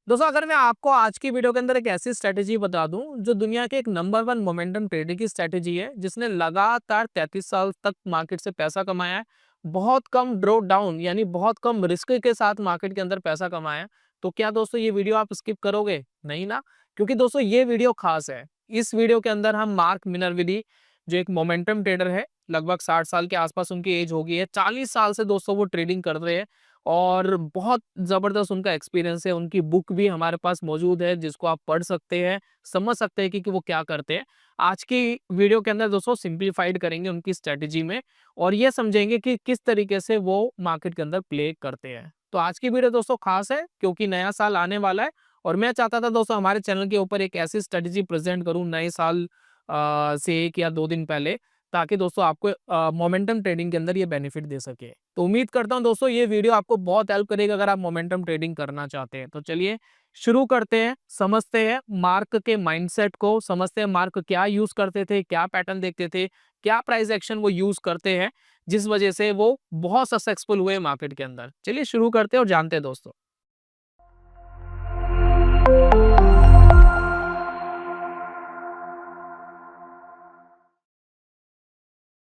दोस्तों अगर मैं आपको आज की वीडियो के अंदर एक ऐसी स्ट्रैटेजी बता दूं जो दुनिया के एक नंबर वन मोमेंटम ट्रेडर की स्ट्रैटेजी है जिसने लगातार 33 साल तक मार्केट से पैसा कमाया है। बहुत कम ड्रॉ डाउन यानी बहुत कम रिस्क के साथ मार्केट के अंदर पैसा कमाया है। तो क्या दोस्तों ये वीडियो आप स्किप करोगे? नहीं ना, क्योंकि दोस्तों ये वीडियो खास है। इस वीडियो के अंदर हम मार्क मिनर्विली जो एक मोमेंटम ट्रेडर है, लगभग 60 साल के आसपास उनकी एज होगी है, 40 साल से दोस्तों वो ट्रेडिंग कर रहे हैं और बहुत ज़बरदस्त उनका एक्सपीरियंस है। उनकी बुक भी हमारे पास मौजूद है जिसको आप पढ़ सकते हैं, समझ सकते हैं कि वो क्या करते हैं। आज की वीडियो के अंदर दोस्तों सिंप्लीफाइड करेंगे उनकी स्ट्रैटेजी में और ये समझेंगे कि किस तरीके से वो मार्केट के अंदर प्ले करते हैं। तो आज की वीडियो दोस्तों खास है क्योंकि नया साल आने वाला है और मैं चाहता था दोस्तों हमारे चैनल के ऊपर एक ऐसी स्ट्रैटेजी प्रेजेंट करूँ नए साल से 1 या 2 दिन पहले, ताकि दोस्तों आपको मोमेंटम ट्रेडिंग के अंदर ये बेनिफिट दे सके। तो उम्मीद करता हूँ दोस्तों ये वीडियो आपको बहुत हेल्प करेगा अगर आप मोमेंटम ट्रेडिंग करना चाहते हैं। तो चलिए शुरू करते हैं, समझते हैं मार्क के माइंडसेट को, समझते हैं मार्क क्या यूज करते थे, क्या पैटर्न देखते थे, क्या प्राइस एक्शन वो यूज करते हैं जिस वजह से वो बहुत सक्सेसफुल हुए मार्केट के अंदर। चलिए शुरू करते हैं और जानते हैं दोस्तों।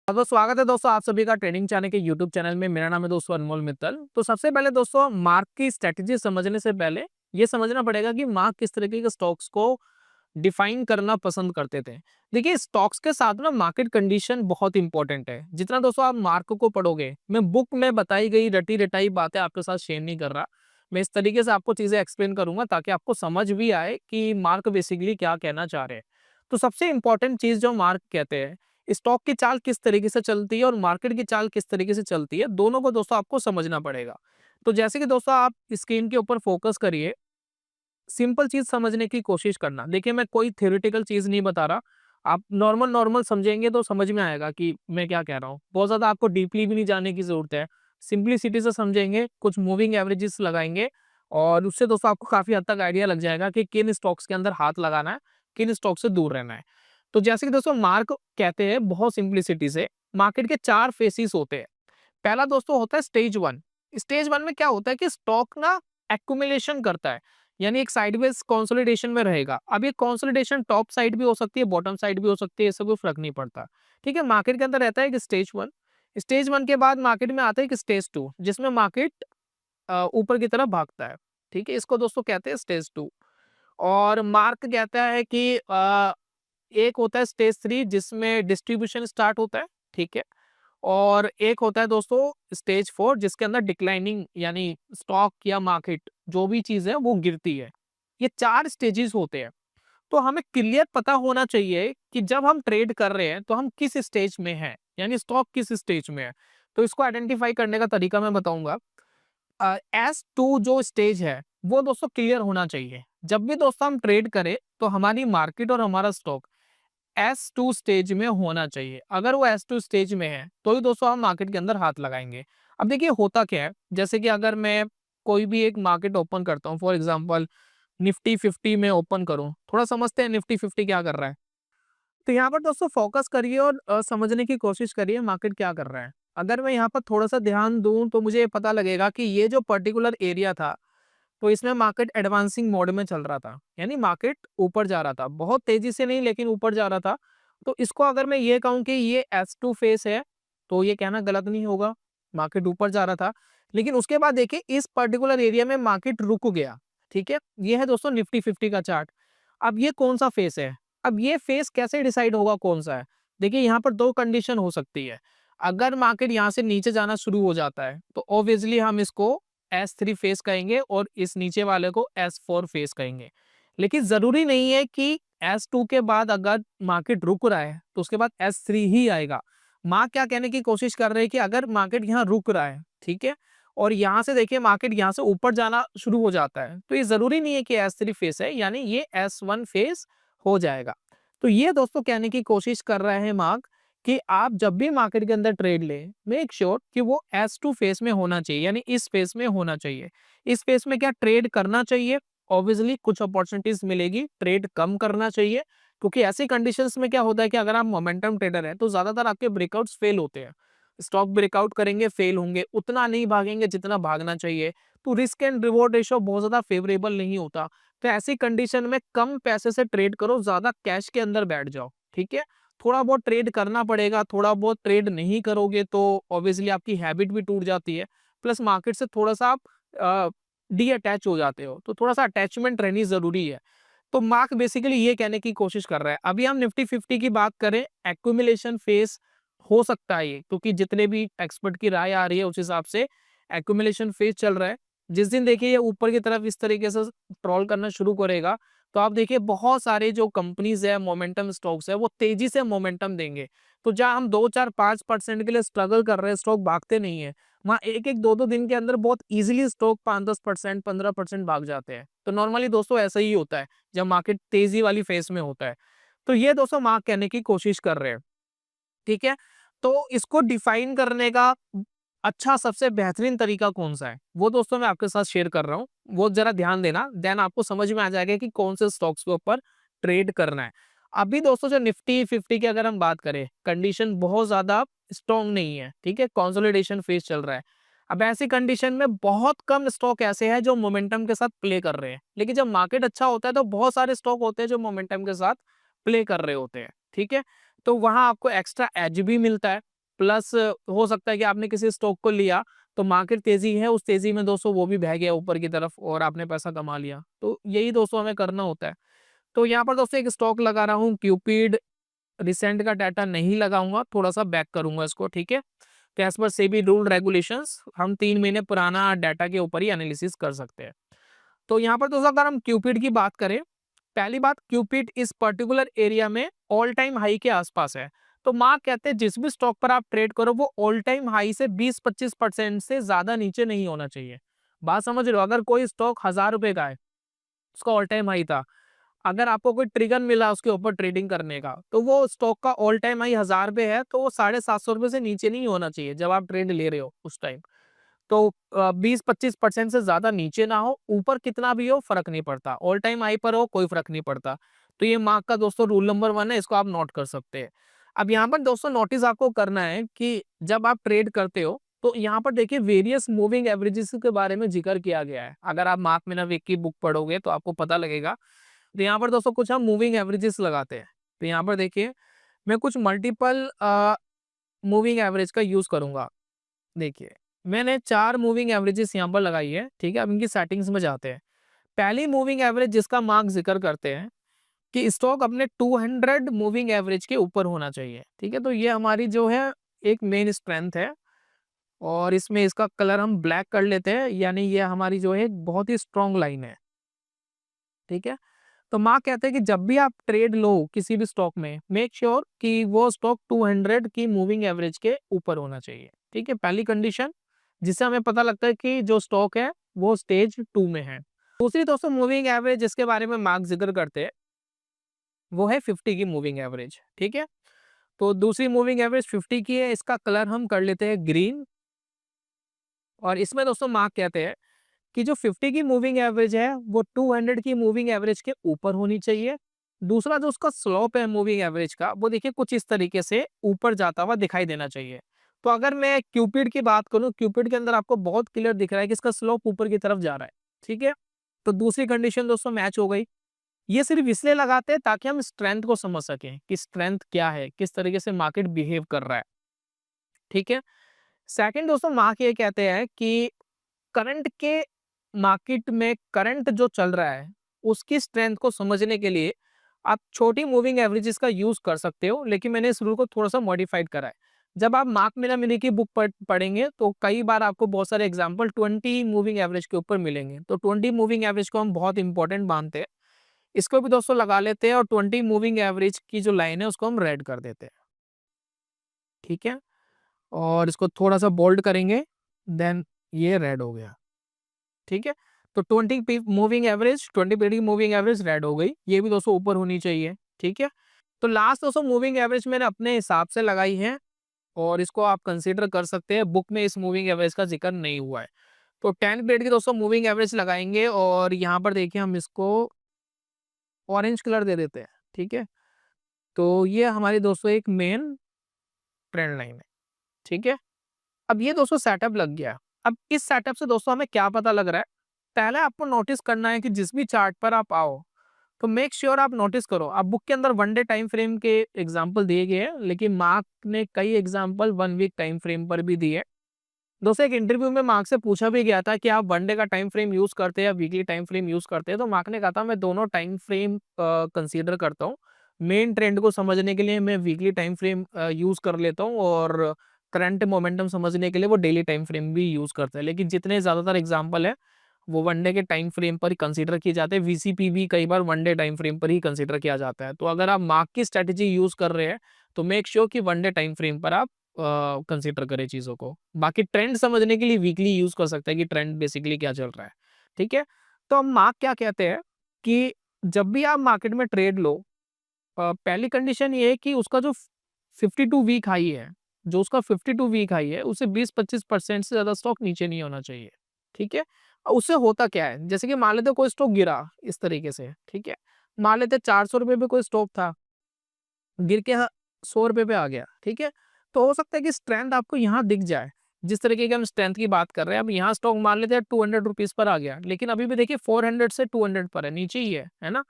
बहुत बहुत स्वागत है दोस्तों आप सभी का ट्रेडिंग चैनल के यूट्यूब चैनल में। मेरा नाम है दोस्तों अनमोल मित्तल। तो सबसे पहले दोस्तों मार्क की स्ट्रेटजी समझने से पहले ये समझना पड़ेगा कि मार्क किस तरीके के स्टॉक्स को डिफाइन करना पसंद करते थे। देखिए स्टॉक्स के साथ ना मार्केट कंडीशन बहुत इंपॉर्टेंट है। जितना दोस्तों आप मार्क को पढ़ोगे, मैं बुक में बताई गई रटी रटाई बातें आपके साथ शेयर नहीं कर रहा। मैं इस तरीके से आपको चीजें एक्सप्लेन करूंगा ताकि आपको समझ भी आए कि मार्क बेसिकली क्या कहना चाह रहे हैं। तो सबसे इंपॉर्टेंट चीज जो मार्क कहते हैं, स्टॉक की चाल किस तरीके से चलती है और मार्केट की चाल किस तरीके से चलती है, दोनों को दोस्तों आपको समझना पड़ेगा। तो जैसे कि दोस्तों आप स्क्रीन के ऊपर फोकस करिए, सिंपल चीज समझने की कोशिश करना। देखिए मैं कोई थ्योरेटिकल चीज नहीं बता रहा, आप नॉर्मल नॉर्मल समझेंगे तो समझ में आएगा कि मैं क्या कह रहा हूँ। बहुत ज्यादा आपको डीपली भी नहीं जाने की जरूरत है, सिंपलिसिटी से समझेंगे, कुछ मूविंग एवरेजेस लगाएंगे और उससे दोस्तों आपको काफी हद तक आइडिया लग जाएगा कि किन स्टॉक्स के अंदर हाथ लगाना है, किन स्टॉक से दूर रहना है। तो जैसे कि दोस्तों मार्क कहते हैं बहुत सिंपलिसिटी से, मार्केट के 4 फेसिस होते हैं। पहला दोस्तों होता है स्टेज 1। स्टेज 1 में क्या होता है कि स्टॉक ना एक्यूमुलेशन करता है, यानी एक साइडवेज कंसोलिडेशन में रहेगा। अब ये कंसोलिडेशन टॉप साइड भी हो सकती है, बॉटम साइड भी हो सकती है, इससे कोई फर्क नहीं पड़ता। ठीक है, मार्केट के अंदर रहता है कि स्टेज 1। स्टेज 1 के बाद मार्केट में आता है कि स्टेज 2 जिसमें मार्केट ऊपर की तरफ भागता है। ठीक है, इसको दोस्तों कहते हैं स्टेज 2। और मार्क कहता है कि एक होता है स्टेज 3 जिसमें डिस्ट्रीब्यूशन स्टार्ट होता है। ठीक है, और एक होता है दोस्तों स्टेज 4 जिसके अंदर डिक्लाइनिंग यानी स्टॉक या मार्केट जो भी चीज है वो गिरती है। ये 4 स्टेजेस होते हैं। तो हमें क्लियर पता होना चाहिए कि जब हम ट्रेड कर रहे हैं तो हम किस स्टेज में हैं, यानी स्टॉक किस स्टेज में है। तो इसको आइडेंटिफाई करने का तरीका मैं बताऊंगा। S2 जो स्टेज है वो दोस्तों क्लियर होना चाहिए। जब भी दोस्तों हम ट्रेड करें तो हमारी मार्केट और हमारा स्टॉक S2 स्टेज में होना चाहिए। अगर वो S2 स्टेज में है तो ही दोस्तों हम मार्केट के अंदर हाथ लगाएंगे। अब देखिए होता क्या है, जैसे कि अगर मैं कोई भी एक मार्केट ओपन करता हूँ, फॉर एग्जांपल निफ्टी 50 में ओपन करूँ, थोड़ा समझते हैं निफ्टी 50 क्या कर रहा है। तो यहाँ पर दोस्तों फोकस करिए और समझने की कोशिश करिए मार्केट क्या कर रहा है। अगर मैं यहाँ पर थोड़ा सा ध्यान दूं तो मुझे पता लगेगा कि ये जो पर्टिकुलर एरिया था, तो इसमें मार्केट एडवांसिंग मोड में चल रहा था, यानी मार्केट ऊपर जा रहा था, बहुत तेजी से नहीं लेकिन ऊपर जा रहा था। तो इसको अगर मैं ये कहूँ कि ये S2 फेस है तो ये कहना गलत नहीं होगा, मार्केट ऊपर जा रहा था। लेकिन उसके बाद देखिए इस पर्टिकुलर एरिया में मार्केट रुक गया। ठीक है, ये है दोस्तों निफ्टी 50 का चार्ट। अब ये कौन सा फेस है, अब ये फेस कैसे डिसाइड होगा कौन सा है। देखिए यहाँ पर 2 कंडीशन हो सकती है। अगर मार्केट यहाँ से नीचे जाना शुरू हो जाता है तो ऑब्वियसली हम इसको S3 फेस कहेंगे और इस नीचे वाले को S4 फेस कहेंगे। लेकिन जरूरी नहीं है कि S2 के बाद अगर मार्केट रुक रहा है तो उसके बाद S3 ही आएगा। मार्क क्या कहने की कोशिश कर रहे हैं कि अगर मार्केट यहाँ रुक रहा है, ठीक है, और यहाँ से देखिए मार्केट यहाँ से ऊपर जाना शुरू हो जाता है, तो ये जरूरी नहीं है कि S3 फेस है, यानी ये S1 फेस हो जाएगा। तो ये दोस्तों कहने की कोशिश कर रहे हैं मार्क कि आप जब भी मार्केट के अंदर ट्रेड ले, मेक श्योर कि वो S2 फेस में होना चाहिए, यानी इस फेस में होना चाहिए। इस फेस में क्या ट्रेड करना चाहिए, ऑब्वियसली कुछ अपॉर्चुनिटीज मिलेगी, ट्रेड कम करना चाहिए। क्योंकि ऐसी कंडीशंस में क्या होता है कि अगर आप मोमेंटम ट्रेडर है तो ज्यादातर आपके ब्रेकआउट्स फेल होते हैं। स्टॉक ब्रेकआउट करेंगे, फेल होंगे, उतना नहीं भागेंगे जितना भागना चाहिए। तो रिस्क एंड रिवॉर्ड रेशियो बहुत ज्यादा फेवरेबल नहीं होता। तो ऐसी कंडीशन में कम पैसे से ट्रेड करो, ज्यादा कैश के अंदर बैठ जाओ, ठीक है। थोड़ा बहुत ट्रेड करना पड़ेगा, थोड़ा बहुत ट्रेड नहीं करोगे तो ऑब्वियसली आपकी हैबिट भी टूट जाती है, प्लस मार्केट से थोड़ा सा आप डी अटैच हो जाते हो, तो थोड़ा सा अटैचमेंट रहनी जरूरी है। तो मार्क बेसिकली ये कहने की कोशिश कर रहा है। अभी हम निफ्टी 50 की बात करें, एक्यूमुलेशन फेस हो सकता है ये, क्योंकि जितने भी एक्सपर्ट की राय आ रही है उस हिसाब से एक्यूमुलेशन फेस चल रहा है। जिस दिन देखिए ये ऊपर की तरफ इस तरीके से ट्रॉल करना शुरू करेगा, तो आप देखिए बहुत सारे जो कंपनीज है, मोमेंटम स्टॉक्स है, वो तेजी से मोमेंटम देंगे। तो जहां हम 2 4 5% के लिए स्ट्रगल कर रहे हैं, स्टॉक भागते नहीं है, वहां एक एक दो दो दिन के अंदर बहुत इजीली स्टॉक 5 10% 15% भाग जाते हैं। तो नॉर्मली दोस्तों ऐसा ही होता है जब मार्केट तेजी वाली फेज में होता है। तो ये दोस्तों मार्क कहने की कोशिश कर रहे हैं, ठीक है। तो इसको डिफाइन करने का अच्छा सबसे बेहतरीन तरीका कौन सा है, वो दोस्तों मैं आपके साथ शेयर कर रहा हूँ। वो जरा ध्यान देना, देन आपको समझ में आ जाएगा कि कौन से स्टॉक्स के ऊपर ट्रेड करना है। अभी दोस्तों जो निफ्टी 50 की अगर हम बात करें, कंडीशन बहुत ज्यादा स्ट्रॉन्ग नहीं है, ठीक है, कंसोलिडेशन फेज चल रहा है। अब ऐसी कंडीशन में बहुत कम स्टॉक ऐसे हैं जो मोमेंटम के साथ प्ले कर रहे हैं, लेकिन जब मार्केट अच्छा होता है तो बहुत सारे स्टॉक होते हैं जो मोमेंटम के साथ प्ले कर रहे होते हैं, ठीक है। तो वहां आपको एक्स्ट्रा एज भी मिलता है, प्लस हो सकता है कि आपने किसी स्टॉक को लिया तो मार्केट तेजी है, उस तेजी में दोस्तों वो भी बह गया ऊपर की तरफ और आपने पैसा कमा लिया। तो यही दोस्तों हमें करना होता है। तो यहाँ पर दोस्तों एक स्टॉक लगा रहा हूँ क्यूपिड, रिसेंट का डाटा नहीं लगाऊंगा, थोड़ा सा बैक करूंगा इसको, ठीक है। तो as per SEBI rule regulations हम 3 महीने पुराना डाटा के ऊपर ही एनालिसिस कर सकते हैं। तो यहाँ पर दोस्तों अगर हम क्यूपिड की बात करें, पहली बात, क्यूपिड इस पर्टिकुलर एरिया में ऑल टाइम हाई के आसपास है। तो मार्क कहते हैं जिस भी स्टॉक पर आप ट्रेड करो वो ऑल टाइम हाई से 20-25% से ज्यादा नीचे नहीं होना चाहिए। बात समझ रहे हो, अगर कोई स्टॉक 1000 रुपए का है, उसका ऑल टाइम हाई था, अगर आपको कोई ट्रिगर मिला उसके ऊपर ट्रेडिंग करने का, तो वो स्टॉक का ऑल टाइम हाई 1000 रुपए है, तो वो 750 रुपए से नीचे नहीं होना चाहिए जब आप ट्रेड ले रहे हो उस टाइम। तो 20-25% से ज्यादा नीचे ना हो, ऊपर कितना भी हो फर्क नहीं पड़ता, ऑल टाइम हाई पर हो कोई फर्क नहीं पड़ता। तो ये मार्क का दोस्तों रूल नंबर 1 है, इसको आप नोट कर सकते हैं। अब यहाँ पर दोस्तों नोटिस आपको करना है कि जब आप ट्रेड करते हो तो यहाँ पर देखिए वेरियस मूविंग एवरेजेस के बारे में जिक्र किया गया है। अगर आप मार्क मिनाविक की बुक पढ़ोगे तो आपको पता लगेगा। तो यहाँ पर दोस्तों कुछ हम मूविंग एवरेजेस लगाते हैं। तो यहाँ पर देखिए मैं कुछ मल्टीपल मूविंग एवरेज का यूज करूंगा। देखिए मैंने 4 मूविंग एवरेजेस यहाँ पर लगाई है, ठीक है। अब इनकी सेटिंग्स में जाते हैं। पहली मूविंग एवरेज जिसका मार्क जिक्र करते हैं कि स्टॉक अपने 200 मूविंग एवरेज के ऊपर होना चाहिए, ठीक है। तो ये हमारी जो है एक मेन स्ट्रेंथ है, और इसमें इसका कलर हम ब्लैक कर लेते हैं, यानी ये हमारी जो है एक बहुत ही स्ट्रॉन्ग लाइन है, ठीक है। तो मार्क कहते हैं कि जब भी आप ट्रेड लो किसी भी स्टॉक में, मेक श्योर कि वो स्टॉक 200 की मूविंग एवरेज के ऊपर होना चाहिए, ठीक है, पहली कंडीशन, जिससे हमें पता लगता है कि जो स्टॉक है वो स्टेज 2 में है। दूसरी दोस्तों मूविंग एवरेज जिसके बारे में मार्क जिक्र करते हैं वो है 50 की मूविंग एवरेज, ठीक है। तो दूसरी मूविंग एवरेज 50 की है, इसका कलर हम कर लेते हैं ग्रीन। और इसमें दोस्तों मार्क कहते हैं कि जो 50 की मूविंग एवरेज है वो 200 की मूविंग एवरेज के ऊपर होनी चाहिए। दूसरा जो उसका स्लोप है मूविंग एवरेज का, वो देखिए कुछ इस तरीके से ऊपर जाता हुआ दिखाई देना चाहिए। तो अगर मैं क्यूपिड की बात करूं, क्यूपिड के अंदर आपको बहुत क्लियर दिख रहा है कि इसका स्लोप ऊपर की तरफ जा रहा है, ठीक है। तो दूसरी कंडीशन दोस्तों मैच हो गई। ये सिर्फ इसलिए लगाते हैं ताकि हम स्ट्रेंथ को समझ सकें कि स्ट्रेंथ क्या है, किस तरीके से मार्केट बिहेव कर रहा है, ठीक है। सेकंड दोस्तों मार्क ये कहते हैं कि करंट के मार्केट में करंट जो चल रहा है उसकी स्ट्रेंथ को समझने के लिए आप छोटी मूविंग एवरेजेस का यूज कर सकते हो, लेकिन मैंने इस रूल को थोड़ा सा मॉडिफाइड करा है। जब आप मार्क मिना मिनी की बुक पढ़ेंगे तो कई बार आपको बहुत सारे एग्जांपल 20 मूविंग एवरेज के ऊपर मिलेंगे, तो 20 मूविंग एवरेज को हम बहुत इंपॉर्टेंट मानते हैं। इसको भी दोस्तों लगा लेते हैं और 20 मूविंग एवरेज की जो लाइन है उसको हम रेड कर देते हैं, ठीक है। और इसको थोड़ा सा बोल्ड करेंगे, देन ये रेड हो गया, ठीक है। तो 20 moving average, 20 moving average red हो गई, ये भी दोस्तों ऊपर होनी चाहिए, ठीक है। तो लास्ट दोस्तों मूविंग एवरेज मैंने अपने हिसाब से लगाई है और इसको आप कंसीडर कर सकते हैं, बुक में इस मूविंग एवरेज का जिक्र नहीं हुआ है। तो 10 ग्रेड की दोस्तों मूविंग एवरेज लगाएंगे और यहाँ पर देखिए हम इसको ऑरेंज कलर दे देते हैं, ठीक है। तो ये हमारी दोस्तों एक मेन ट्रेंड लाइन है, ठीक है। अब ये दोस्तों सेटअप लग गया। अब इस सेटअप से दोस्तों हमें क्या पता लग रहा है, पहले आपको नोटिस करना है कि जिस भी चार्ट पर आप आओ तो मेक श्योर आप नोटिस करो। अब बुक के अंदर 1 डे टाइम फ्रेम के एग्जांपल दिए गए हैं, लेकिन मार्क ने कई एग्जांपल 1 वीक टाइम फ्रेम पर भी दिए। दोस्तों एक इंटरव्यू में मार्क से पूछा भी गया था कि आप 1 डे का टाइम फ्रेम यूज करते हैं या वीकली टाइम फ्रेम यूज करते हैं, तो मार्क ने कहा था मैं दोनों टाइम फ्रेम कंसीडर करता हूँ। मेन ट्रेंड को समझने के लिए मैं वीकली टाइम फ्रेम यूज कर लेता हूँ, और करंट मोमेंटम समझने के लिए वो डेली टाइम फ्रेम भी यूज करते हैं। लेकिन जितने ज्यादातर एग्जाम्पल है वो 1 डे के टाइम फ्रेम पर ही कंसीडर किए जाते हैं। वीसीपी भी कई बार 1 डे टाइम फ्रेम पर ही कंसीडर किया जाता है। तो अगर आप मार्क की स्ट्रेटेजी यूज कर रहे हैं तो मेक श्योर कि 1 डे टाइम फ्रेम पर आप कंसीडर करें चीजों को। बाकी ट्रेंड समझने के लिए वीकली यूज कर सकते हैं कि ट्रेंड बेसिकली क्या चल रहा है। ठीक है, तो हम मार्क क्या कहते हैं कि जब भी आप मार्केट में ट्रेड लो, पहली कंडीशन ये है कि उसका जो 52 वीक हाई है, जो उसका 52 वीक हाई है उसे 20-25% से ज्यादा स्टॉक नीचे नहीं होना चाहिए। ठीक है, उससे होता क्या है, जैसे कि मान लेते कोई स्टॉक गिरा इस तरीके से, ठीक है, मान लेते 400 रुपए पे कोई स्टॉक था, गिर के 100 रुपए पे आ गया। ठीक है, तो हो सकता है कि स्ट्रेंथ आपको यहाँ दिख जाए, जिस तरीके की हम स्ट्रेंथ की बात कर रहे हैं। अब यहाँ स्टॉक मान लेते हैं 200 रुपीज पर आ गया, लेकिन अभी भी देखिए 400 से 200 पर है, नीचे ही है ना।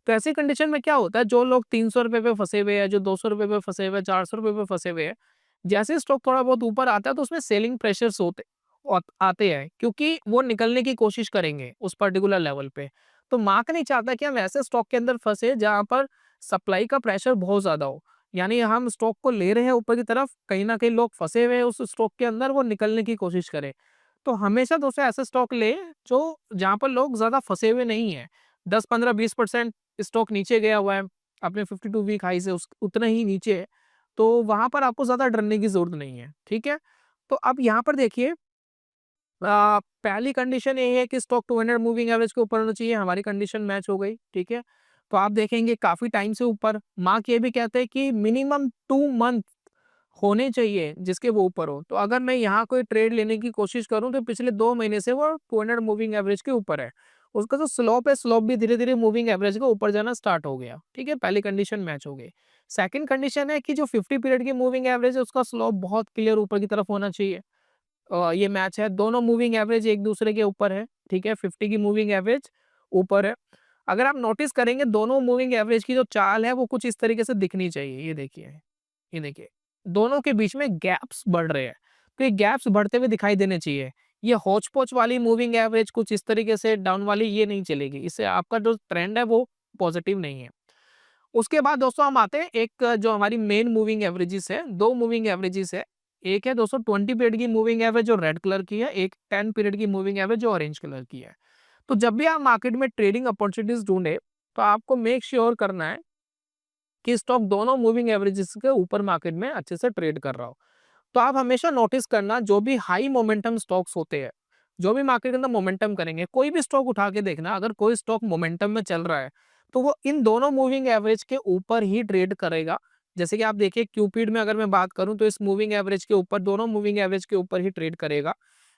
तो ऐसी कंडीशन में क्या होता है, जो लोग 300 रुपए पे फंसे हुए हैं, जो 200 रुपए पे फंसे हुए हैं, 400 रुपए पे फंसे हुए हैं, जैसे स्टॉक थोड़ा बहुत ऊपर आता है तो उसमें सेलिंग प्रेशर्स आते हैं, क्योंकि वो निकलने की कोशिश करेंगे उस पर्टिकुलर लेवल पे। तो मार्क नहीं चाहता कि हम ऐसे स्टॉक के अंदर फंसे जहां पर सप्लाई का प्रेशर बहुत ज्यादा हो, यानी हम स्टॉक को ले रहे हैं ऊपर की तरफ, कहीं ना कहीं लोग फंसे हुए हैं उस स्टॉक के अंदर, वो निकलने की कोशिश करें। तो हमेशा दोस्तों ऐसे स्टॉक ले जो जहां पर लोग ज्यादा फंसे हुए नहीं है। 10-15-20% स्टॉक नीचे गया हुआ है अपने 52 वीक हाई से, उतना ही नीचे है, तो वहां पर आपको ज्यादा डरने की जरूरत नहीं है। ठीक है, तो अब यहाँ पर देखिए, पहली कंडीशन ये है कि स्टॉक 200 मूविंग एवरेज के ऊपर होना चाहिए, हमारी कंडीशन मैच हो गई। ठीक है, तो आप देखेंगे काफी टाइम से ऊपर। मार्क ये भी कहते हैं कि मिनिमम 2 मंथ होने चाहिए जिसके वो ऊपर हो। तो अगर मैं यहाँ कोई ट्रेड लेने की कोशिश करूं तो पिछले 2 महीने से वो 200 मूविंग एवरेज के ऊपर है, उसका जो स्लोप है, स्लोप भी धीरे धीरे मूविंग एवरेज के ऊपर जाना स्टार्ट हो गया। ठीक है, पहली कंडीशन मैच हो गई। सेकंड कंडीशन है कि जो 50 पीरियड की मूविंग एवरेज है उसका स्लोप बहुत क्लियर ऊपर की तरफ होना चाहिए। ये मैच है, दोनों मूविंग एवरेज एक दूसरे के ऊपर है। ठीक है, 50 की मूविंग एवरेज ऊपर है। अगर आप नोटिस करेंगे दोनों मूविंग एवरेज की जो चाल है वो कुछ इस तरीके से दिखनी चाहिए। ये देखिए दोनों के बीच में गैप्स बढ़ रहे हैं, तो ये गैप्स बढ़ते हुए दिखाई देने चाहिए। ये होच पोच वाली मूविंग एवरेज कुछ इस तरीके से डाउन वाली ये नहीं चलेगी, इससे आपका जो ट्रेंड है वो पॉजिटिव नहीं है। उसके बाद दोस्तों हम आते हैं एक जो हमारी मेन मूविंग एवरेजेस है, दो मूविंग एवरेजेस है। एक है दोस्तों 20 पीरियड की मूविंग एवरेज जो रेड कलर की है, एक 10 पीरियड की मूविंग एवरेज जो ऑरेंज कलर की है। तो जब भी आप मार्केट में ट्रेडिंग अपॉर्चुनिटीज ढूंढे तो आपको मेक श्योर करना है कि स्टॉक दोनों मूविंग एवरेजेस के ऊपर मार्केट में अच्छे से ट्रेड कर रहा हो। तो आप हमेशा नोटिस करना, जो भी हाई मोमेंटम स्टॉक्स होते हैं, जो भी मार्केट के अंदर मोमेंटम करेंगे, कोई भी स्टॉक उठा के देखना, अगर कोई स्टॉक मोमेंटम में चल रहा है तो वो इन दोनों मूविंग एवरेज के ऊपर ही ट्रेड करेगा। जैसे कि आप देखिए क्यूपिड में अगर मैं बात करूं तो इस मूविंग एवरेज के ऊपर, दोनों मूविंग एवरेज के ऊपर ही ट्रेड करेगा।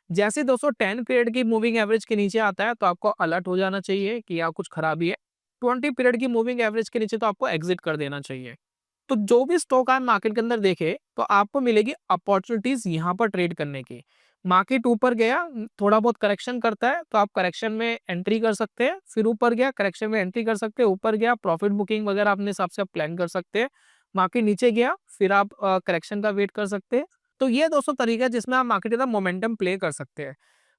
जैसे दोस्तों 10 पीरियड की मूविंग एवरेज के नीचे आता है तो आपको अलर्ट हो जाना चाहिए कि यहाँ कुछ खराबी है। 20 पीरियड की मूविंग एवरेज के नीचे तो आपको एग्जिट कर देना चाहिए। तो जो भी स्टॉक आप मार्केट के अंदर देखे तो आपको मिलेगी अपॉर्चुनिटीज यहाँ पर ट्रेड करने की। मार्केट ऊपर गया, थोड़ा बहुत करेक्शन करता है तो आप करेक्शन में एंट्री कर सकते हैं, फिर ऊपर गया करेक्शन में एंट्री कर सकते हैं, ऊपर गया प्रॉफिट बुकिंग वगैरह अपने हिसाब से आप प्लान कर सकते हैं। मार्केट नीचे गया फिर आप करेक्शन का वेट कर सकते हैं। तो ये दोस्तों तरीका है जिसमें आप मार्केट का मोमेंटम प्ले कर सकते हैं।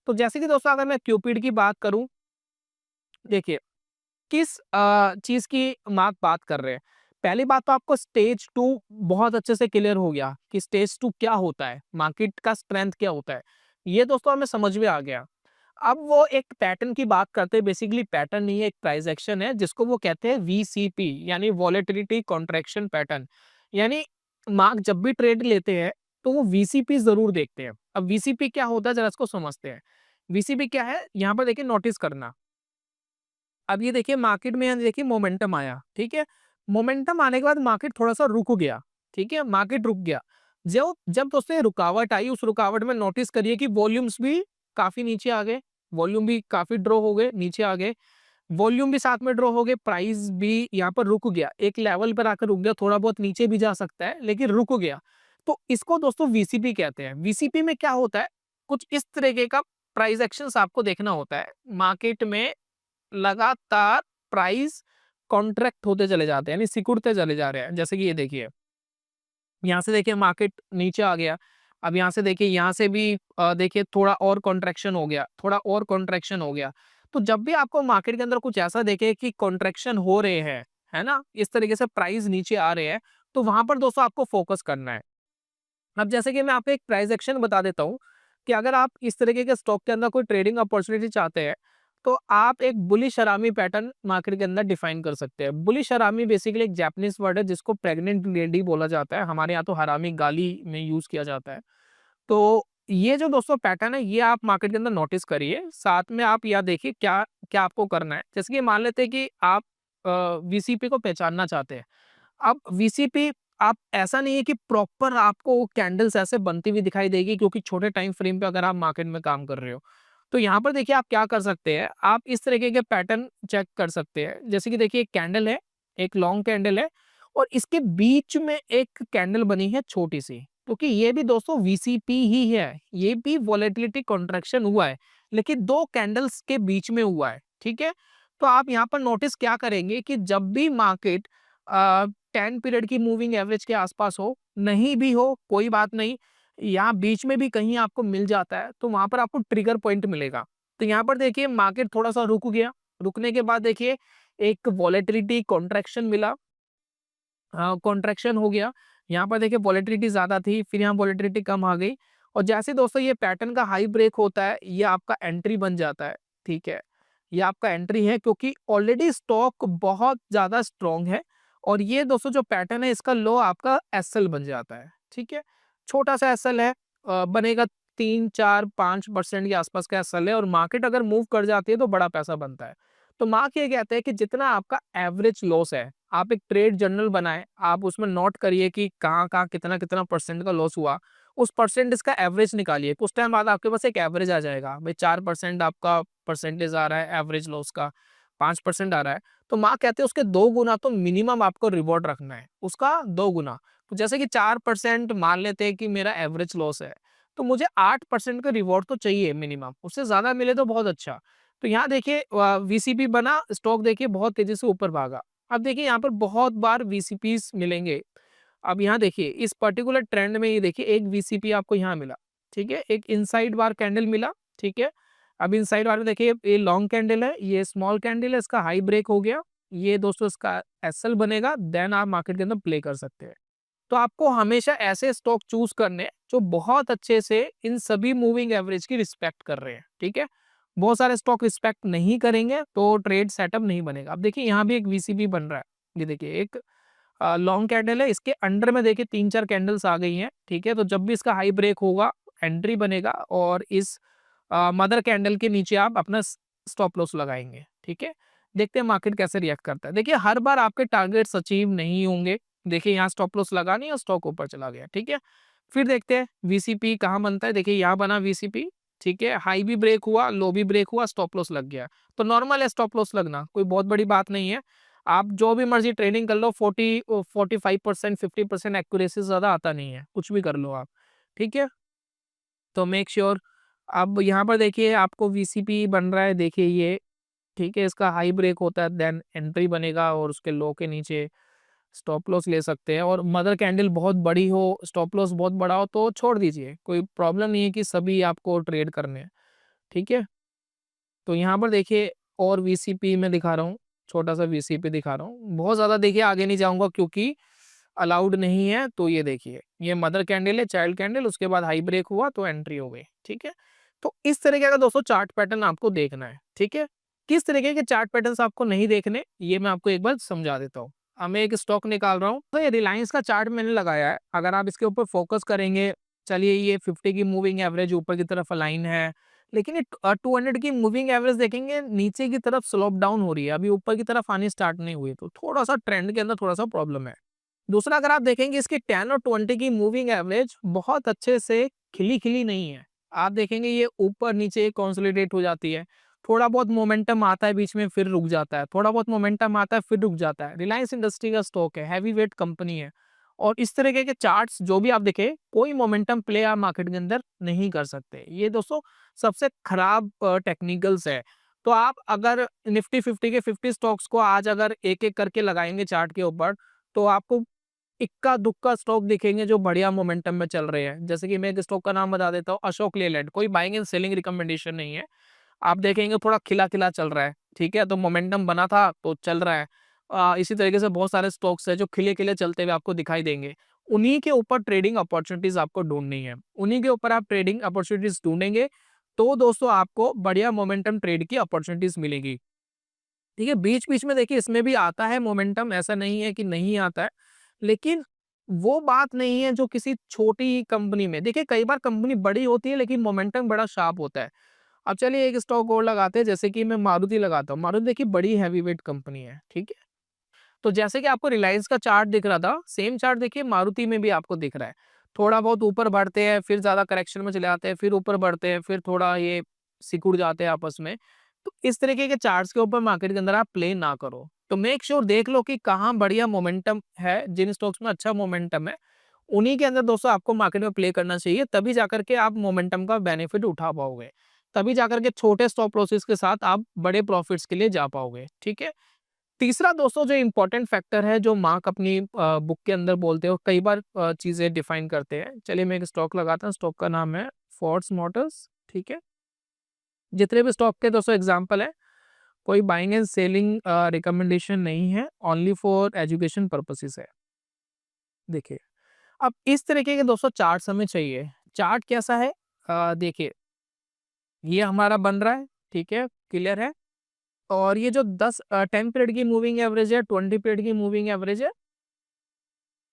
तो जैसे कि दोस्तों अगर मैं क्यूपिड की बात करूं, देखिए किस चीज की मार्क बात कर रहे हैं। पहली बात तो आपको स्टेज 2 बहुत अच्छे से क्लियर हो गया कि स्टेज 2 क्या होता है, मार्केट का स्ट्रेंथ क्या होता है, ये दोस्तों हमें समझ में आ गया। अब वो एक पैटर्न की बात करते हैं, बेसिकली पैटर्न नहीं है, एक प्राइस एक्शन है जिसको वो कहते हैं वीसीपी यानी वॉलेटिलिटी कॉन्ट्रैक्शन पैटर्न। यानी मार्क जब भी ट्रेड लेते हैं तो वो वीसीपी जरूर देखते हैं। अब वीसीपी क्या होता है जरा इसको समझते हैं। वीसीपी क्या है, यहाँ पर देखिए नोटिस करना। अब ये देखिए मार्केट में यहाँ देखिए मोमेंटम आया, ठीक है, मोमेंटम आने के बाद मार्केट थोड़ा सा रुक गया। ठीक है, मार्केट रुक गया। जब जब दोस्तों ये रुकावट आई, उस रुकावट में नोटिस करिए कि वॉल्यूम्स भी काफी नीचे आ गए, वॉल्यूम भी काफी ड्रॉ हो गए, नीचे आ गए, वॉल्यूम भी साथ में ड्रॉ हो गए, प्राइस भी यहाँ पर रुक गया, एक लेवल पर आकर रुक गया, थोड़ा बहुत नीचे भी जा सकता है लेकिन रुक गया। तो इसको दोस्तों वीसीपी कहते हैं। वीसीपी में क्या होता है, कुछ इस तरीके का प्राइस एक्शंस आपको देखना होता है। मार्केट में लगातार प्राइस कॉन्ट्रैक्ट होते चले जाते हैं, यानी सिकुड़ते चले जा रहे हैं। जैसे कि ये देखिए, यहाँ से देखिए मार्केट नीचे आ गया। अब यहाँ से देखिए, यहाँ से भी देखिए थोड़ा और कॉन्ट्रैक्शन हो गया, थोड़ा और कॉन्ट्रैक्शन हो गया। तो जब भी आपको मार्केट के अंदर कुछ ऐसा देखे कि कॉन्ट्रैक्शन हो रहे हैं, है ना? इस तरीके से प्राइस नीचे आ रहे हैं, तो वहाँ पर दोस्तों आपको फोकस करना है। अब जैसे कि मैं आपको एक प्राइस एक्शन बता देता हूँ कि अगर आप इस तरीके के स्टॉक के अंदर कोई ट्रेडिंग अपॉर्चुनिटी चाहते हैं, तो आप एक बुलिश हरामी पैटर्न मार्केट के अंदर डिफाइन कर सकते हैं। बुलिश हरामी बेसिकली एक जापानीज वर्ड है जिसको प्रेग्नेंट लेडी बोला जाता है। हमारे यहाँ तो हरामी गाली में यूज किया जाता है। तो ये जो दोस्तों पैटर्न है, ये आप मार्केट के अंदर नोटिस करिए। साथ में आप यह देखिए क्या क्या आपको करना है। जैसे कि मान लेते हैं कि आप वीसीपी को पहचानना चाहते हैं। अब वीसीपी, आप ऐसा नहीं है कि प्रॉपर आपको कैंडल्स ऐसे बनती हुई दिखाई देगी, क्योंकि छोटे टाइम फ्रेम पे अगर आप मार्केट में काम कर रहे हो। तो यहाँ पर देखिए आप क्या कर सकते हैं, आप इस तरीके के पैटर्न चेक कर सकते हैं। जैसे कि देखिए एक कैंडल है, एक लॉन्ग कैंडल है, और इसके बीच में एक कैंडल बनी है छोटी सी, क्योंकि ये भी दोस्तों वीसीपी ही है। ये भी वॉलेटिलिटी कॉन्ट्रैक्शन हुआ है, लेकिन दो कैंडल्स के बीच में हुआ है, ठीक है। तो आप यहाँ पर नोटिस क्या करेंगे कि जब भी मार्केट 10 पीरियड की मूविंग एवरेज के आसपास हो, नहीं भी हो कोई बात नहीं, यहाँ बीच में भी कहीं आपको मिल जाता है, तो वहां पर आपको ट्रिगर पॉइंट मिलेगा। तो यहाँ पर देखिए मार्केट थोड़ा सा रुक गया, रुकने के बाद देखिए एक वॉलेटिलिटी कॉन्ट्रैक्शन मिला, कॉन्ट्रैक्शन हो गया। यहाँ पर देखिए वॉलेटिलिटी ज्यादा थी, फिर यहाँ वॉलेटिलिटी कम आ गई, और जैसे दोस्तों ये पैटर्न का हाई ब्रेक होता है, ये आपका एंट्री बन जाता है, ठीक है। ये आपका एंट्री है, क्योंकि ऑलरेडी स्टॉक बहुत ज्यादा स्ट्रॉन्ग है, और ये दोस्तों जो पैटर्न है इसका लो आपका एसएल बन जाता है, ठीक है। छोटा सा एसएल है, बनेगा 3 4 5% के आसपास का एसएल है, और मार्केट अगर मूव कर जाती है तो बड़ा पैसा बनता है। तो मार्क ये कहते हैं कि जितना आपका एवरेज लॉस है, आप एक ट्रेड जर्नल बनाएं, आप उसमें नोट करिए कि कहाँ कहाँ कितना कितना परसेंट का लॉस हुआ, उस परसेंटेज का एवरेज निकालिए। कुछ टाइम बाद आपके पास एक एवरेज आ जाएगा, भाई 4% आपका परसेंटेज आ रहा है एवरेज लॉस का, 5% आ रहा है, तो माँ कहते हैं उसके 2 गुना तो मिनिमम आपको रिवॉर्ड रखना है, उसका 2 गुना। तो जैसे कि 4% मान लेते हैं कि मेरा एवरेज लॉस है, तो मुझे 8% का रिवॉर्ड तो चाहिए मिनिमम, उससे ज्यादा मिले तो बहुत अच्छा। तो यहाँ देखिए वीसीपी बना, स्टॉक देखिए बहुत तेजी से ऊपर भागा। अब देखिए यहाँ पर बहुत बार वीसीपीस मिलेंगे। अब यहाँ देखिए इस पर्टिकुलर ट्रेंड में, ये देखिए एक वीसीपी आपको यहाँ मिला, ठीक है, एक इनसाइड बार कैंडल मिला, ठीक है। अब इनसाइड बार में देखिए ये लॉन्ग कैंडल है, ये स्मॉल कैंडल है, इसका हाई ब्रेक हो गया, ये दोस्तों इसका एसएल बनेगा, देन आप मार्केट के अंदर प्ले कर सकते हैं। तो आपको हमेशा ऐसे स्टॉक चूज करने हैं जो बहुत अच्छे से इन सभी मूविंग एवरेज की रिस्पेक्ट कर रहे हैं, ठीक है। बहुत सारे स्टॉक रिस्पेक्ट नहीं करेंगे तो ट्रेड सेटअप नहीं बनेगा। अब देखिए यहाँ भी एक वीसीपी बन रहा है, ये देखिए एक लॉन्ग कैंडल है, इसके अंडर में देखिए 3 4 कैंडल्स आ गई हैं, ठीक है। तो जब भी इसका हाई ब्रेक होगा, एंट्री बनेगा, और इस मदर कैंडल के नीचे आप अपना स्टॉप लॉस लगाएंगे, ठीक है। देखते हैं मार्केट कैसे रिएक्ट करता है। देखिए हर बार आपके टारगेट्स अचीव नहीं होंगे। देखिए यहाँ स्टॉप लॉस लगा नहीं और स्टॉक ऊपर चला गया, ठीक है। फिर देखते हैं वीसीपी कहाँ बनता है। देखिए यहाँ बना वीसीपी, ठीक है, हाई भी ब्रेक हुआ, लो भी ब्रेक हुआ, स्टॉप लॉस लग गया। तो नॉर्मल है स्टॉप लॉस लगना, कोई बहुत बड़ी बात नहीं है। आप जो भी मर्जी ट्रेडिंग कर लो, 45% 50% एक्यूरेसी से ज्यादा आता नहीं है, कुछ भी कर लो आप, ठीक है। तो मेक श्योर अब यहाँ पर देखिए आपको वीसीपी बन रहा है, देखिए ये, ठीक है, इसका हाई ब्रेक होता है, देन एंट्री बनेगा, और उसके लो के नीचे स्टॉप लॉस ले सकते हैं। और मदर कैंडल बहुत बड़ी हो, स्टॉप लॉस बहुत बड़ा हो तो छोड़ दीजिए, कोई प्रॉब्लम नहीं है कि सभी आपको ट्रेड करने हैं, ठीक है। तो यहाँ पर देखिए और वीसीपी में दिखा रहा हूँ, छोटा सा वीसीपी दिखा रहा हूँ, बहुत ज्यादा देखिए आगे नहीं जाऊंगा क्योंकि अलाउड नहीं है। तो ये देखिए ये मदर कैंडल है, चाइल्ड कैंडल, उसके बाद हाई ब्रेक हुआ तो एंट्री हो गई, ठीक है। तो इस तरीके का दोस्तों चार्ट पैटर्न आपको देखना है, ठीक है। किस तरीके के चार्ट पैटर्न्स आपको नहीं देखने, ये मैं आपको एक बार समझा देता हूँ। अब मैं एक स्टॉक निकाल रहा हूँ, तो ये रिलायंस का चार्ट मैंने लगाया है। अगर आप इसके ऊपर फोकस करेंगे, चलिए ये 50 की मूविंग एवरेज ऊपर की तरफ अलाइन है, लेकिन ये 200 की मूविंग एवरेज देखेंगे नीचे की तरफ स्लोप डाउन हो रही है, अभी ऊपर की तरफ आनी स्टार्ट नहीं हुई, तो थोड़ा सा ट्रेंड के अंदर थोड़ा सा प्रॉब्लम है। दूसरा अगर आप देखेंगे इसकी 10 और 20 की मूविंग एवरेज बहुत अच्छे से खिली खिली नहीं है। आप देखेंगे ये ऊपर नीचे कंसोलिडेट हो जाती है, थोड़ा बहुत मोमेंटम आता है बीच में फिर रुक जाता है, थोड़ा बहुत मोमेंटम आता है फिर रुक जाता है। रिलायंस इंडस्ट्री का स्टॉक है, हैवी वेट कंपनी है, और इस तरीके के चार्ट्स जो भी आप देखें, कोई मोमेंटम प्ले आप मार्केट के अंदर नहीं कर सकते। ये दोस्तों सबसे खराब टेक्निकल्स है। तो आप अगर निफ्टी 50 के 50 स्टॉक्स को आज अगर एक-एक करके लगाएँगे चार्ट के ऊपर, तो आपको इक्का-दुक्का स्टॉक दिखेंगे जो बढ़िया मोमेंटम में चल रहे हैं। जैसे कि मैं एक स्टॉक का नाम बता देता हूँ, अशोक लेलैंड। कोई बाइंग एंड सेलिंग रिकमेंडेशन नहीं है। आप देखेंगे थोड़ा खिला-खिला चल रहा है, ठीक है? तो मोमेंटम बना था तो चल रहा है। इसी तरीके से बहुत सारे स्टॉक्स हैं जो खिले-खिले चलते हुए आपको दिखाई देंगे। उन्हीं के ऊपर ट्रेडिंग अपॉर्चुनिटीज़ आपको ढूँढनी है। उन्हीं के ऊपर आप ट्रेडिंग अपॉर्चुनिटीज़ ढूँढेंगे, तो दोस्तों आपको बढ़िया मोमेंटम ट्रेड की अपॉर्चुनिटीज़ मिलेगी। ठीक है? बीच-बीच में देखिए इसमें भी आता है मोमेंटम, ऐसा नहीं है कि नहीं आता है। लेकिन वो बात नहीं है जो किसी छोटी कंपनी में देखिए, कई बार कंपनी बड़ी होती है लेकिन मोमेंटम बड़ा शार्प होता है। अब चलिए एक स्टॉक और लगाते हैं, जैसे कि मैं मारुति लगाता हूँ। मारुति देखिए बड़ी हेवीवेट कंपनी है, ठीक है? तो जैसे कि आपको रिलायंस का चार्ट दिख रहा था, सेम चार्ट देखिए मारुति में भी आपको दिख रहा है। थोड़ा बहुत ऊपर बढ़ते हैं, फिर ज़्यादा करेक्शन में चले जाते हैं, फिर ऊपर बढ़ते हैं, फिर थोड़ा ये सिकुड़ जाते हैं आपस में। तो इस तरीके के चार्ट्स के ऊपर मार्केट के अंदर आप प्ले ना करो। तो मेक श्योर देख लो कि कहाँ बढ़िया मोमेंटम है, जिन स्टॉक्स में अच्छा मोमेंटम है, उन्हीं के अंदर दोस्तों आपको मार्केट में प्ले करना चाहिए, तभी जाकर के आप मोमेंटम का बेनिफिट उठा पाओगे। तभी जाकर के छोटे स्टॉप लॉसेस के साथ आप बड़े प्रॉफिट्स के लिए जा पाओगे, ठीक है? तीसरा दोस्तों जो इम्पोर्टेंट फैक्टर है, जो मार्क अपनी बुक के अंदर बोलते हो, कई बार चीज़ें डिफाइन करते हैं। चलिए मैं एक स्टॉक लगाता हूँ, स्टॉक का नाम है फोर्ड्स मोटर्स, ठीक है? जितने भी स्टॉक के दोस्तों एग्जांपल है, कोई बाइंग एंड सेलिंग रिकमेंडेशन नहीं है, ओनली फॉर एजुकेशन पर्पसेस है। देखिए, अब इस तरीके के दोस्तों चार्ट्स हमें चाहिए। चार्ट कैसा है? देखिए, ये हमारा बन रहा है, ठीक है? क्लियर है? और ये जो 10 पीरियड की मूविंग एवरेज है, 20 पीरियड की मूविंग एवरेज है,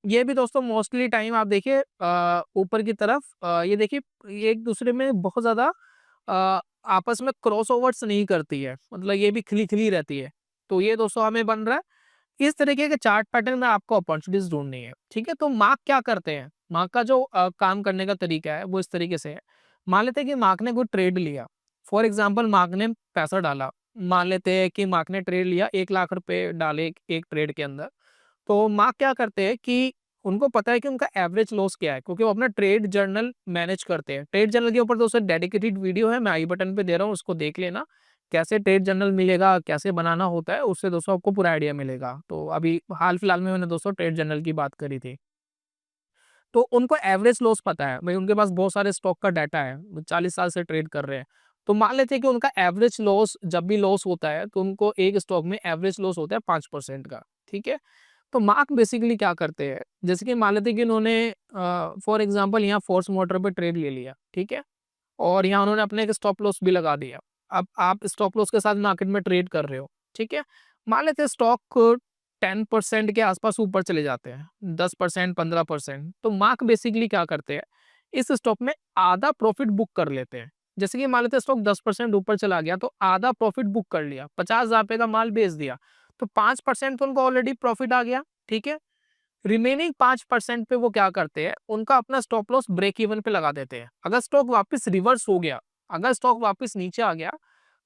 ये भी दोस्तों मोस्टली टाइम आप देखिए ऊपर की तरफ ये देखिए, ये एक दूसरे में बहुत ज़्यादा अ, आपस में क्रॉसओवर्स नहीं करती है, मतलब ये भी खिली-खिली रहती है। तो ये दोस्तों हमें बन रहा है। इस तरीके के चार्ट पैटर्न में आपको अपॉर्चुनिटीज़ ढूँढनी है, ठीक है? तो मार्क क्या करते हैं? मार्क का जो काम करने का तरीका है, वो इस तरीके से है। मान लेते हैं कि मार्क ने कोई ट्रेड लिया, फॉर एग्ज़ाम्पल मार्क ने पैसा डाला। मान लेते हैं कि मार्क ने ट्रेड लिया, 1 लाख रुपए डाले एक ट्रेड के अंदर। तो मार्क क्या करते हैं कि उनको पता है कि उनका एवरेज लॉस क्या है, क्योंकि वो अपना ट्रेड जर्नल मैनेज करते हैं। ट्रेड जर्नल के ऊपर दोस्तों डेडिकेटेड वीडियो है, मैं आई बटन पे दे रहा हूँ, उसको देख लेना। कैसे ट्रेड जर्नल मिलेगा, कैसे बनाना होता है, उससे दोस्तों आपको पूरा आइडिया मिलेगा। तो अभी हाल-फिलहाल में मैंने दोस्तों ट्रेड जर्नल की बात करी थी। तो उनको एवरेज लॉस पता है, भई उनके पास बहुत सारे स्टॉक का डाटा है, वो 40 साल से ट्रेड कर रहे हैं। तो मान लेते हैं कि उनका एवरेज लॉस जब भी लॉस होता है, तो उनको एक स्टॉक में एवरेज लॉस होता है 5% का, ठीक है? तो मार्क बेसिकली क्या करते हैं, जैसे कि मान लेते हैं कि उन्होंने फॉर एग्जांपल यहाँ फोर्स मोटर पे ट्रेड ले लिया, ठीक है? और यहाँ उन्होंने अपने एक स्टॉप लॉस भी लगा दिया। अब आप स्टॉप लॉस के साथ मार्केट में ट्रेड कर रहे हो, ठीक है? मान लेते हैं स्टॉक 10% के आसपास ऊपर चले जाते हैं, 10%, 15%, तो मार्क बेसिकली क्या करते हैं, इस स्टॉक में आधा प्रॉफिट बुक कर लेते हैं। जैसे कि मान लेते हैं स्टॉक 10% ऊपर चला गया, तो आधा प्रॉफिट बुक कर लिया, 50,000 रुपए का माल बेच दिया, तो 5% तो उनको ऑलरेडी प्रॉफिट आ गया, ठीक है? रिमेनिंग 5% पे वो क्या करते हैं, उनका अपना स्टॉप लॉस ब्रेक इवन पे लगा देते हैं। अगर स्टॉक वापस रिवर्स हो गया, अगर स्टॉक वापस नीचे आ गया,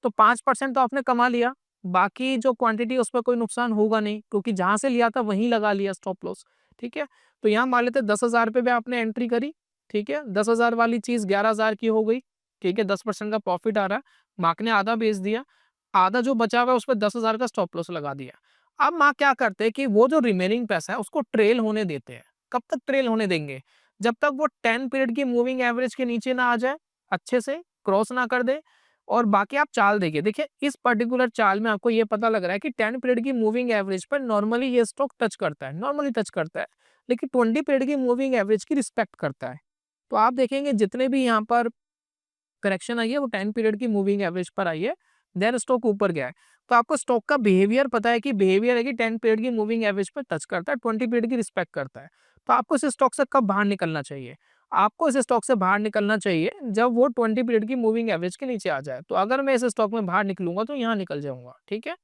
तो 5% तो आपने कमा लिया, बाकी जो क्वांटिटी है उसमें कोई नुकसान होगा नहीं, क्योंकि जहाँ से लिया था वहीं लगा लिया स्टॉप लॉस, ठीक है? तो यहाँ मान लेते हैं 10,000 रुपए पे आपने एंट्री करी, ठीक है? 10,000 वाली चीज़ 11,000 की हो गई, ठीक है? 10% का प्रॉफिट आ रहा है, मार्क ने आधा बेच दिया, आधा जो बचा हुआ है उसपे 10,000 का स्टॉप लॉस लगा दिया। अब माँ क्या करते हैं कि वो जो रिमेनिंग पैसा है उसको ट्रेल होने देते हैं। कब तक ट्रेल होने देंगे? जब तक वो 10 पीरियड की मूविंग एवरेज के नीचे ना आ जाए, अच्छे से क्रॉस ना कर दे, और बाकी आप चाल देखिए। देखिए इस पर्टिकुलर चाल में आपको ये पता लग रहा है कि 10 पीरियड की मूविंग एवरेज पर नॉर्मली ये स्टॉक टच करता है, नॉर्मली टच करता है। लेकिन 20 पीरियड की मूविंग एवरेज की रिस्पेक्ट करता है। तो आप देखेंगे जितने भी यहाँ पर करेक्शन आई है वो 10 पीरियड की मूविंग एवरेज पर आई है, देन स्टॉक ऊपर गया है। तो आपको स्टॉक का बिहेवियर पता है कि बिहेवियर है कि 10 पीरियड की मूविंग एवरेज पर टच करता है, 20 पीरियड की रिस्पेक्ट करता है। तो आपको इस स्टॉक से कब बाहर निकलना चाहिए? आपको इस स्टॉक से बाहर निकलना चाहिए जब वो 20 पीरियड की मूविंग एवरेज के नीचे आ जाए। तो अगर मैं इस स्टॉक में बाहर निकलूँगा तो यहाँ निकल जाऊँगा, ठीक है?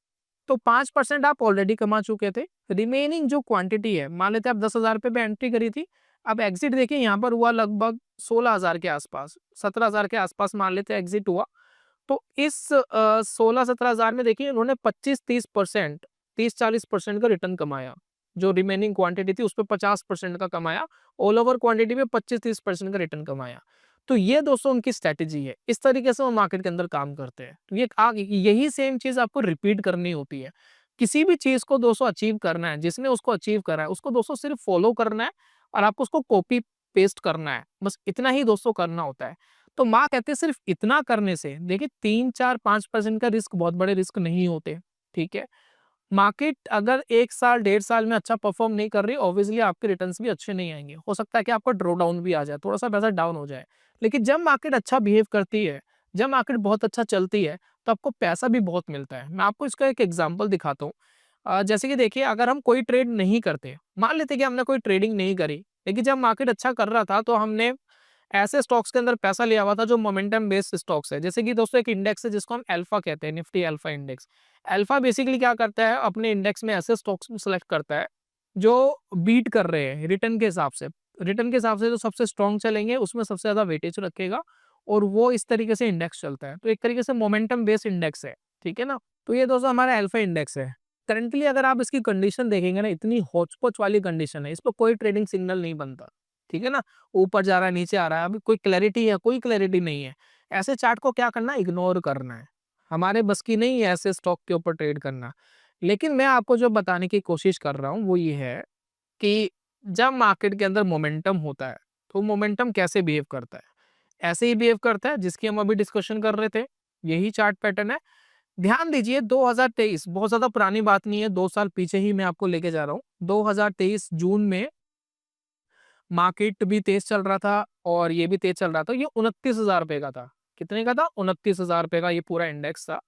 तो 5% आप ऑलरेडी कमा चुके थे। रिमेनिंग जो क्वांटिटी है, मान लेते हैं आप 10,000 रुपए पे एंट्री करी थी। अब एग्ज़िट देखिए यहाँ पर हुआ लगभग 16,000 के आसपास, 17,000 के आसपास मान लेते हैं एग्ज़िट हुआ। तो इस 16-17,000 में देखिए उन्होंने 25-30%, 30-40% का रिटर्न कमाया। जो रिमेनिंग क्वांटिटी थी उस पे 50% का कमाया, ऑल ओवर क्वांटिटी पे 25-30% का रिटर्न कमाया। तो ये दोस्तों उनकी स्ट्रैटेजी है, इस तरीके से वो मार्केट के अंदर काम करते हैं। तो ये यही सेम चीज आपको रिपीट करनी होती है। किसी भी चीज को दोस्तों अचीव करना है, जिसने उसको अचीव करा है उसको दोस्तों सिर्फ फॉलो करना है और आपको उसको कॉपी पेस्ट करना है, बस इतना ही दोस्तों करना होता है। तो माँ कहते हैं सिर्फ इतना करने से देखिए 3-4-5% का रिस्क बहुत बड़े रिस्क नहीं होते, ठीक है। मार्केट अगर 1 साल, 1.5 साल में अच्छा परफॉर्म नहीं कर रही, ऑब्वियसली आपके रिटर्न्स भी अच्छे नहीं आएँगे। हो सकता है कि आपका ड्रॉ डाउन भी आ जाए, थोड़ा-सा पैसा डाउन हो जाए। लेकिन जब मार्केट अच्छा बिहेव करती है, जब मार्केट बहुत अच्छा चलती है, तो आपको पैसा भी बहुत मिलता है। मैं आपको इसका एक एग्ज़ाम्पल दिखाता हूँ। जैसे कि देखिए अगर हम कोई ट्रेड नहीं करते, मान लेते हैं कि हमने कोई ट्रेडिंग नहीं करी, लेकिन जब मार्केट अच्छा कर रहा था तो हमने ऐसे स्टॉक्स के अंदर पैसा लिया हुआ था जो मोमेंटम बेस्ड स्टॉक्स है। जैसे कि दोस्तों एक इंडेक्स है जिसको हम अल्फा कहते हैं, Nifty alpha index. Alpha basically क्या करता है, अपने इंडेक्स में ऐसे स्टॉक्स सेलेक्ट करता है जो बीट कर रहे हैं रिटर्न के हिसाब से। रिटर्न के हिसाब से जो सबसे स्ट्रॉन्ग चलेंगे उसमें सबसे ज्यादा वेटेज रखेगा और वो इस तरीके से इंडेक्स चलता है। तो एक तरीके से मोमेंटम बेस्ड इंडेक्स है, ठीक है ना। तो ये दोस्तों हमारा अल्फा इंडेक्स है। करंटली अगर आप इसकी कंडीशन देखेंगे ना, इतनी हौच-पौच वाली कंडीशन है, इस पर कोई ट्रेडिंग सिग्नल नहीं बनता, ठीक है ना। ऊपर जा रहा है, नीचे आ रहा है, अभी कोई क्लैरिटी है, कोई क्लैरिटी नहीं है। ऐसे चार्ट को क्या करना है, इग्नोर करना है। हमारे बस की नहीं है ऐसे स्टॉक के ऊपर ट्रेड करना। लेकिन मैं आपको जो बताने की कोशिश कर रहा हूँ वो ये है कि जब मार्केट के अंदर मोमेंटम होता है, तो मोमेंटम कैसे बिहेव करता है? ऐसे ही बिहेव करता है जिसकी हम अभी डिस्कशन कर रहे थे। यही चार्ट पैटर्न है। ध्यान दीजिए 2023 बहुत ज़्यादा पुरानी बात नहीं है, 2 साल पीछे ही मैं आपको लेके जा रहा हूँ। 2023 जून में मार्केट भी तेज चल रहा था और ये भी तेज चल रहा था। ये 29,000 रुपए का था। कितने का था? 29,000 रुपए का ये पूरा इंडेक्स था।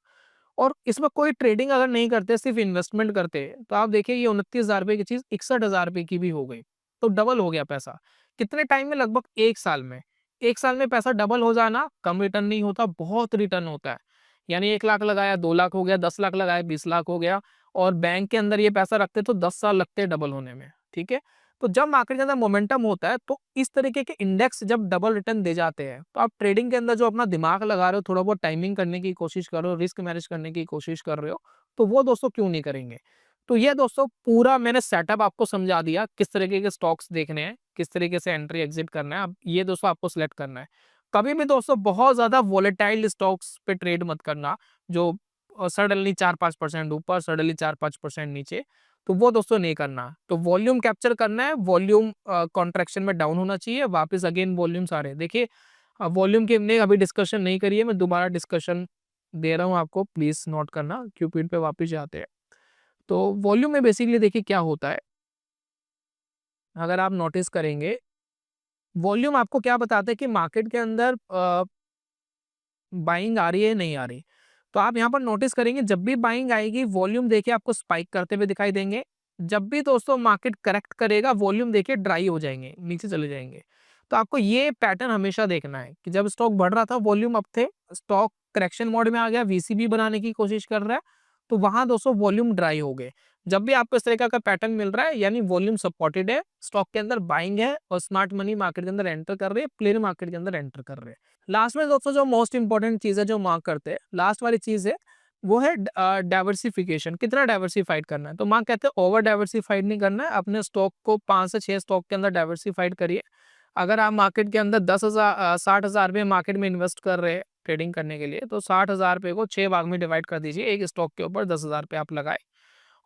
और इसमें कोई ट्रेडिंग अगर नहीं करते, सिर्फ इन्वेस्टमेंट करते, तो आप देखिए ये 29,000 रुपए की चीज़ 61,000 रुपए की भी हो गई। तो डबल हो गया पैसा। कितने टाइम में? लगभग 1 साल में। 1 साल में पैसा डबल हो जाना कम रिटर्न नहीं होता, बहुत रिटर्न होता है। यानी 1 लाख लगाया 2 लाख हो गया, 10 लाख लगाया 20 लाख हो गया और बैंक के अंदर ये पैसा रखते तो 10 साल लगते हैं डबल होने में, ठीक है? तो जब मार्केट के अंदर मोमेंटम होता है तो इस तरीके के इंडेक्स जब डबल रिटर्न दे जाते हैं तो आप ट्रेडिंग के अंदर जो अपना दिमाग लगा रहे हो, थोड़ा बहुत टाइमिंग करने की कोशिश कर रहे हो, रिस्क मैनेज करने की कोशिश कर रहे हो, तो वो दोस्तों क्यों नहीं करेंगे। तो ये दोस्तों पूरा मैंने सेटअप आपको समझा दिया, किस तरीके के स्टॉक्स देखने हैं, किस तरीके से एंट्री एग्जिट करना है। अब ये दोस्तों आपको सिलेक्ट करना है। कभी भी दोस्तों बहुत ज्यादा वोलेटाइल स्टॉक्स पे ट्रेड मत करना, जो सडनली 4-5% ऊपर, सडनली 4-5% नीचे, तो वो दोस्तों नहीं करना। तो वॉल्यूम कैप्चर करना है, वॉल्यूम कॉन्ट्रैक्शन में डाउन होना चाहिए, वापस अगेन वॉल्यूम्स आ रहे हैं। देखिए वॉल्यूम की हमने अभी डिस्कशन नहीं करी है, मैं दोबारा डिस्कशन दे रहा हूँ आपको, प्लीज नोट करना, क्यूपिड पे वापस जाते हैं। तो वॉल्यूम में बेसिकली देखिए क्या होता है, अगर आप नोटिस करेंगे, वॉल्यूम आपको क्या बताता है कि मार्केट के अंदर बाइंग आ रही है नहीं आ रही। तो आप यहाँ पर नोटिस करेंगे जब भी बाइंग आएगी वॉल्यूम देखिए आपको स्पाइक करते हुए दिखाई देंगे। जब भी दोस्तों मार्केट करेक्ट करेगा वॉल्यूम देखिए ड्राई हो जाएंगे, नीचे चले जाएंगे। तो आपको ये पैटर्न हमेशा देखना है कि जब स्टॉक बढ़ रहा था वॉल्यूम अप थे, स्टॉक करेक्शन मोड में आ गया, वीसीबी बनाने की कोशिश कर रहा है, तो वहां दोस्तों वॉल्यूम ड्राई हो गए। जब भी आपको इस तरीके का पैटर्न मिल रहा है यानी वॉल्यूम सपोर्टेड है, स्टॉक के अंदर बाइंग है और स्मार्ट मनी मार्केट के अंदर एंटर कर रहे हैं, प्लेयर मार्केट के अंदर एंटर कर रहे हैं। लास्ट में दोस्तों जो मोस्ट इंपॉर्टेंट चीज है जो मार्क करते हैं, लास्ट वाली चीज है वो है डाइवर्सिफिकेशन। कितना डाइवर्सिफाइड करना है? तो मार्क कहते हैं ओवर डाइवर्सिफाइड नहीं करना है, अपने स्टॉक को 5 से 6 स्टॉक के अंदर डाइवर्सिफाइड करिए। अगर आप मार्केट के अंदर 60,000 रुपये मार्केट में इन्वेस्ट कर रहे हैं ट्रेडिंग करने के लिए, तो 60,000 रुपये को 6 भाग में डिवाइड कर दीजिए, एक स्टॉक के ऊपर 10,000 रुपये आप लगाए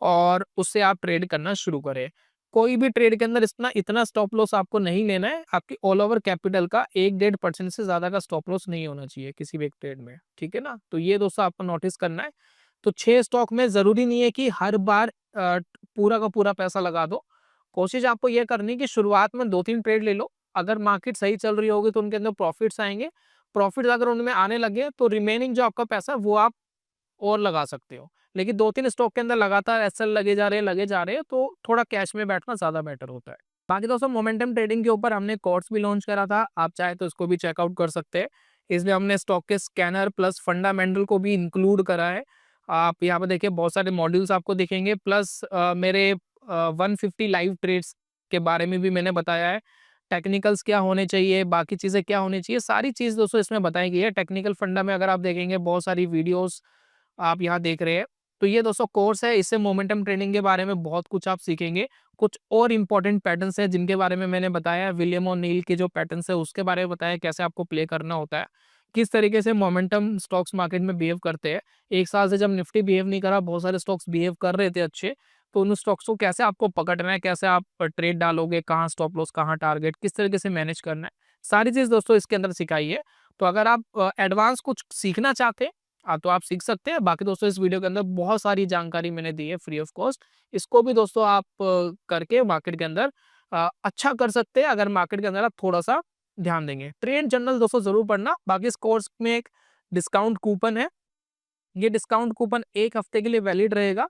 और उससे आप ट्रेड करना शुरू करें। कोई भी ट्रेड के अंदर इतना इतना स्टॉप लॉस आपको नहीं लेना है। आपकी ऑल ओवर कैपिटल का 1-1.5% से ज्यादा का स्टॉप लॉस नहीं होना चाहिए किसी भी एक ट्रेड में, ठीक है ना। तो ये दोस्तों आपको नोटिस करना है। तो 6 स्टॉक में जरूरी नहीं है कि हर बार पूरा का पूरा पैसा लगा दो। कोशिश आपको यह करनी है कि शुरुआत में 2-3 ट्रेड ले लो। अगर मार्केट सही चल रही होगी तो उनके अंदर प्रॉफिट्स आएंगे। प्रॉफिट्स अगर उनमें आने लगे तो रिमेनिंग जो आपका पैसा है वो आप और लगा सकते हो। लेकिन 2-3 स्टॉक के अंदर लगातार एसएल लगे जा रहे हैं तो थोड़ा कैश में बैठना ज़्यादा बेटर होता है। बाकी दोस्तों मोमेंटम ट्रेडिंग के ऊपर हमने कोर्स भी लॉन्च करा था, आप चाहे तो इसको भी चेकआउट कर सकते हैं। इसमें हमने स्टॉक के स्कैनर प्लस फंडामेंटल को भी इंक्लूड करा है। आप यहाँ पे देखिए बहुत सारे मॉड्यूल्स आपको दिखेंगे, प्लस मेरे 150 लाइव ट्रेड्स के बारे में भी मैंने बताया है। टेक्निकल्स क्या होने चाहिए, बाकी चीज़ें क्या होनी चाहिए, सारी चीज़ दोस्तों इसमें बताई गई है। टेक्निकल फंडा में अगर आप देखेंगे बहुत सारी वीडियोस आप यहाँ देख रहे हैं, तो ये दोस्तों कोर्स है, इससे मोमेंटम ट्रेडिंग के बारे में बहुत कुछ आप सीखेंगे। कुछ और इंपॉर्टेंट पैटर्न्स है जिनके बारे में मैंने बताया, विलियम ओ'नील के जो पैटर्न्स है उसके बारे में बताया, कैसे आपको प्ले करना होता है, किस तरीके से मोमेंटम स्टॉक्स मार्केट में बिहेव करते हैं। एक साल से जब निफ्टी बिहेव नहीं करा, बहुत सारे स्टॉक्स बिहेव कर रहे थे अच्छे, तो उन स्टॉक्स को कैसे आपको पकड़ना है, कैसे आप ट्रेड डालोगे, कहाँ स्टॉप लॉस, कहाँ टारगेट, किस तरीके से मैनेज करना है, सारी चीज़ दोस्तों इसके अंदर सिखाई है। तो अगर आप एडवांस कुछ सीखना चाहते हैं तो आप सीख सकते हैं। बाकी दोस्तों इस वीडियो के अंदर बहुत सारी जानकारी मैंने दी है फ्री ऑफ कॉस्ट। इसको भी दोस्तों आप करके मार्केट के अंदर अच्छा कर सकते हैं, अगर मार्केट के अंदर आप थोड़ा-सा ध्यान देंगे। ट्रेड जर्नल दोस्तों ज़रूर पढ़ना। बाकी इस कोर्स में एक डिस्काउंट कूपन है। ये डिस्काउंट कूपन 1 हफ्ते के लिए वैलिड रहेगा।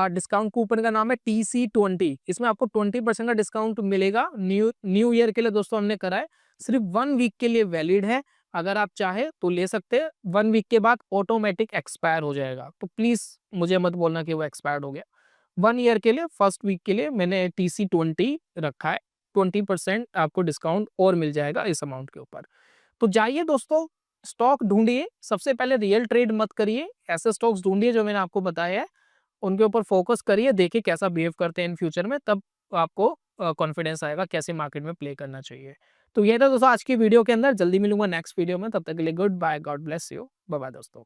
डिस्काउंट कूपन का नाम है TC20। इसमें आपको 20% का डिस्काउंट मिलेगा। न्यू न्यू ईयर के लिए दोस्तों हमने करा है। सिर्फ 1 वीक के लिए वैलिड है। अगर आप चाहें तो ले सकते हैं। 1 वीक के बाद ऑटोमेटिक एक्सपायर हो जाएगा। तो प्लीज़ मुझे मत बोलना कि वो एक्सपायर्ड हो गया। 1 ईयर के लिए फर्स्ट वीक के लिए मैंने TC20 रखा है। 20% आपको डिस्काउंट और मिल जाएगा इस अमाउंट के ऊपर। तो जाइए दोस्तों, स्टॉक ढूंढिए। सबसे पहले रियल ट्रेड मत करिए, ऐसे स्टॉक्स ढूंढिए जो मैंने आपको बताया है, उनके ऊपर फोकस करिए, देखिए कैसा बिहेव करते हैं इन फ्यूचर में, तब आपको कॉन्फिडेंस आएगा कैसे मार्केट में प्ले करना चाहिए। तो ये था दोस्तों आज की वीडियो के अंदर। जल्दी मिलूंगा नेक्स्ट वीडियो में, तब तक के लिए goodbye, God bless you, bye bye दोस्तों।